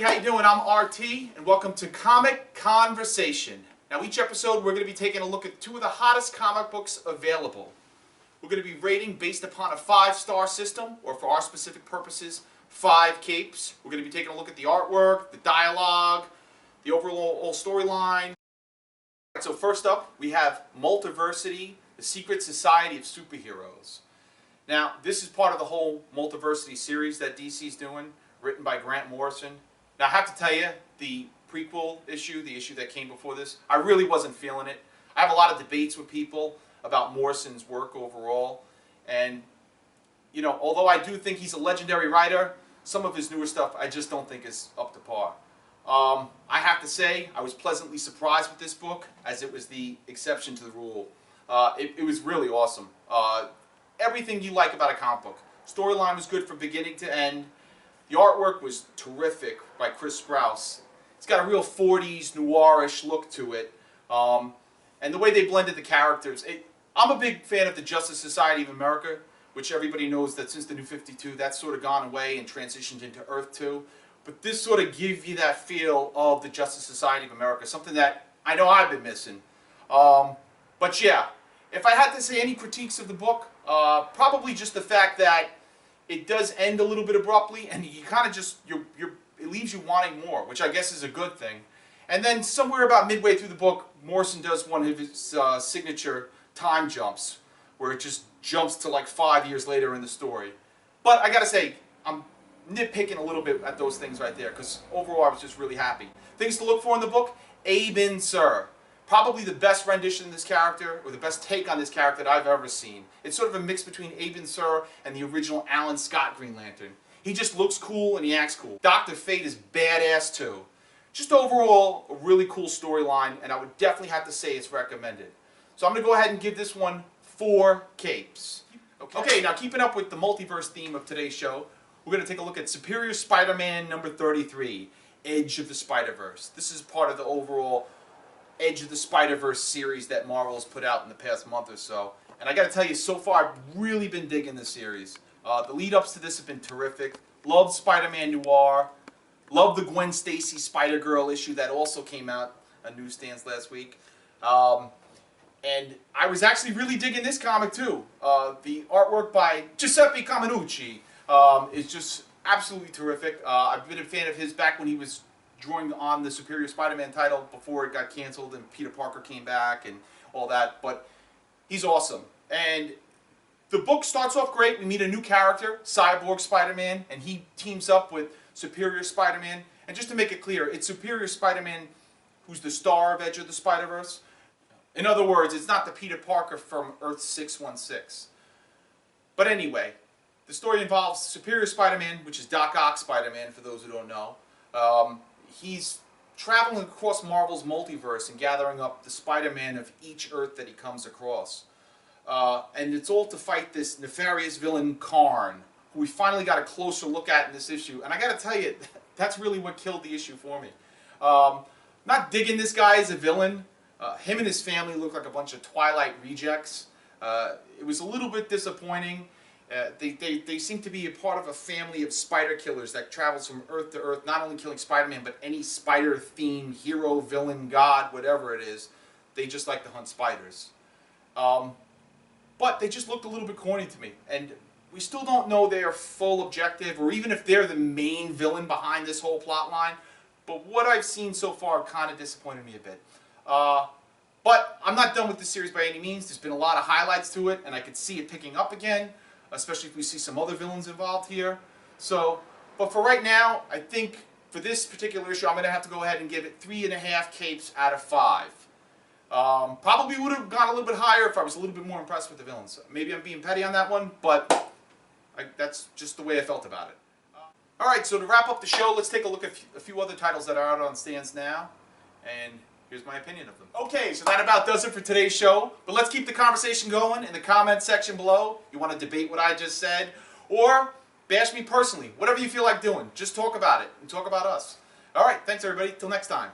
how you doing? I'm RT, and welcome to Comic Conversation. Now, each episode we're going to be taking a look at two of the hottest comic books available. We're going to be rating based upon a 5-star system, or for our specific purposes, 5 capes. We're going to be taking a look at the artwork, the dialogue, the overall storyline. So first up, we have Multiversity, the Secret Society of Superheroes. Now, this is part of the whole Multiversity series that DC's doing, written by Grant Morrison. Now, I have to tell you, the prequel issue, the issue that came before this, I really wasn't feeling it. I have a lot of debates with people about Morrison's work overall. And, you know, although I do think he's a legendary writer, some of his newer stuff I just don't think is up to par. I have to say, I was pleasantly surprised with this book, as it was the exception to the rule. It was really awesome. Everything you like about a comic book. Storyline was good from beginning to end. The artwork was terrific by Chris Sprouse. It's got a real 40s noirish look to it. And the way they blended the characters. I'm a big fan of the Justice Society of America, which everybody knows that since the New 52, that's sort of gone away and transitioned into Earth 2. But this sort of gives you that feel of the Justice Society of America, something that I know I've been missing. But yeah, if I had to say any critiques of the book, probably just the fact that it does end a little bit abruptly, and you kind of just, it leaves you wanting more, which I guess is a good thing. And then somewhere about midway through the book, Morrison does one of his signature time jumps, where it just jumps to like 5 years later in the story. But I gotta say, I'm nitpicking a little bit at those things right there, because overall I was just really happy. Things to look for in the book: Abin Sur. Probably the best rendition of this character, or the best take on this character that I've ever seen. It's sort of a mix between Abin Sur and the original Alan Scott Green Lantern. He just looks cool and he acts cool. Dr. Fate is badass too. Just overall, a really cool storyline, and I would definitely have to say it's recommended. So I'm going to go ahead and give this one 4 capes. Okay, now keeping up with the multiverse theme of today's show, we're going to take a look at Superior Spider-Man number 33, Edge of the Spider-Verse. This is part of the overall Edge of the Spider-Verse series that Marvel's put out in the past month or so. And I gotta tell you, so far I've really been digging this series. The lead-ups to this have been terrific. Love Spider-Man Noir. Love the Gwen Stacy Spider-Girl issue that also came out on newsstands last week. And I was actually really digging this comic too. The artwork by Giuseppe Caminucci is just absolutely terrific. I've been a fan of his back when he was drawing on the Superior Spider-Man title before it got canceled and Peter Parker came back and all that, but he's awesome. And the book starts off great. We meet a new character, Cyborg Spider-Man, and he teams up with Superior Spider-Man. And just to make it clear, it's Superior Spider-Man who's the star of Edge of the Spider-Verse. In other words, it's not the Peter Parker from Earth 616. But anyway, the story involves Superior Spider-Man, which is Doc Ock Spider-Man, for those who don't know. He's traveling across Marvel's multiverse and gathering up the Spider-Man of each Earth that he comes across. And it's all to fight this nefarious villain, Karn, who we finally got a closer look at in this issue. And I gotta tell you, that's really what killed the issue for me. Not digging this guy as a villain. Him and his family look like a bunch of Twilight rejects. It was a little bit disappointing. They seem to be a part of a family of spider killers that travels from Earth to Earth, not only killing Spider-Man, but any spider-themed hero, villain, god, whatever it is. They just like to hunt spiders. But they just looked a little bit corny to me. And we still don't know their full objective, or even if they're the main villain behind this whole plot line. But what I've seen so far kind of disappointed me a bit. But I'm not done with this series by any means. There's been a lot of highlights to it, and I could see it picking up again, especially if we see some other villains involved here. So, but for right now, I think for this particular issue, I'm going to have to go ahead and give it 3.5 capes out of 5. Probably would have gone a little bit higher if I was a little bit more impressed with the villains. Maybe I'm being petty on that one, but that's just the way I felt about it. Alright, so to wrap up the show, let's take a look at a few other titles that are out on stands now. And here's my opinion of them. Okay, so that about does it for today's show. But let's keep the conversation going in the comment section below. You want to debate what I just said, or bash me personally. Whatever you feel like doing. Just talk about it and talk about us. Alright, thanks everybody. Till next time.